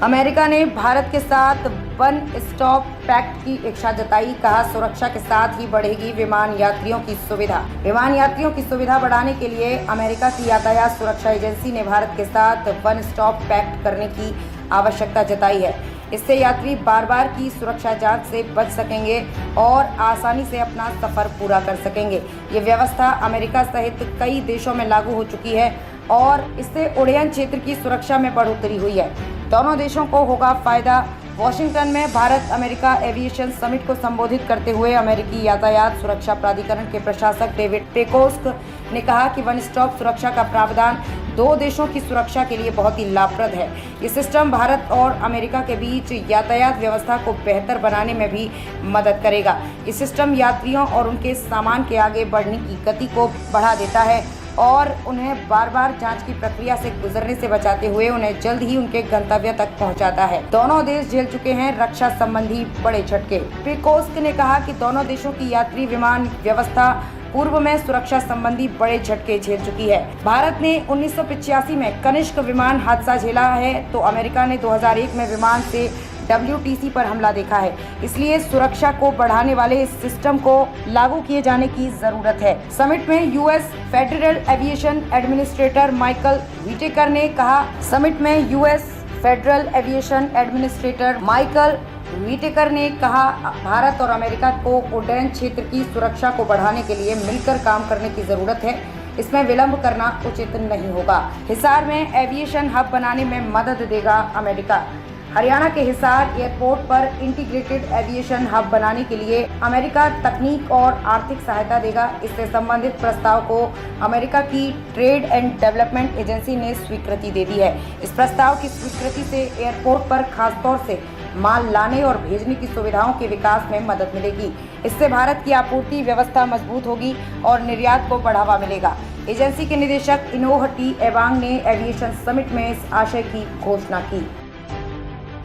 America ने भारत के साथ वन स्टॉप पैक्ट की इच्छा जताई। कहा, सुरक्षा के साथ ही बढ़ेगी विमान यात्रियों की सुविधा। विमान यात्रियों की सुविधा बढ़ाने के लिए अमेरिका की यातायात सुरक्षा एजेंसी ने भारत के साथ वन स्टॉप पैक्ट करने की आवश्यकता जताई है। इससे यात्री बार बार की सुरक्षा जांच से बच सकेंगे और आसानी से अपना सफर पूरा कर सकेंगे। ये व्यवस्था अमेरिका सहित कई देशों में लागू हो चुकी है और इससे उड़ान क्षेत्र की सुरक्षा में बढ़ोतरी हुई है। दोनों देशों को होगा फायदा। वॉशिंगटन में भारत अमेरिका एविएशन समिट को संबोधित करते हुए अमेरिकी यातायात सुरक्षा प्राधिकरण के प्रशासक डेविड पेकोस्क ने कहा कि वन स्टॉप सुरक्षा का प्रावधान दो देशों की सुरक्षा के लिए बहुत ही लाभप्रद है। ये सिस्टम भारत और अमेरिका के बीच यातायात व्यवस्था को बेहतर बनाने में भी मदद करेगा। ये सिस्टम यात्रियों और उनके सामान के आगे बढ़ने की गति को बढ़ा देता है और उन्हें बार बार जांच की प्रक्रिया से गुजरने से बचाते हुए उन्हें जल्द ही उनके गंतव्य तक पहुंचाता है। दोनों देश झेल चुके हैं रक्षा संबंधी बड़े झटके। पेकोस्क ने कहा कि दोनों देशों की यात्री विमान व्यवस्था पूर्व में सुरक्षा संबंधी बड़े झटके झेल चुकी है। भारत ने 1985 में कनिष्क विमान हादसा झेला है तो अमेरिका ने 2001 में विमान से WTC पर हमला देखा है। इसलिए सुरक्षा को बढ़ाने वाले इस सिस्टम को लागू किए जाने की जरूरत है। समिट में US federal aviation administrator Michael Whittaker ने कहा, भारत और अमेरिका को उड्डयन क्षेत्र की सुरक्षा को बढ़ाने के लिए मिलकर काम करने की जरूरत है। इसमें विलंब करना उचित नहीं होगा। हिसार में एविएशन हब बनाने में मदद देगा अमेरिका। हरियाणा के हिसार एयरपोर्ट पर इंटीग्रेटेड एविएशन हब बनाने के लिए अमेरिका तकनीक और आर्थिक सहायता देगा। इससे संबंधित प्रस्ताव को अमेरिका की ट्रेड एंड डेवलपमेंट एजेंसी ने स्वीकृति दे दी है। इस प्रस्ताव की स्वीकृति से एयरपोर्ट पर खासतौर से माल लाने और भेजने की सुविधाओं के विकास में मदद मिलेगी। इससे भारत की आपूर्ति व्यवस्था मजबूत होगी और निर्यात को बढ़ावा मिलेगा। एजेंसी के निदेशक इनोह टी एवांग ने एविएशन समिट में इस आशय की घोषणा की।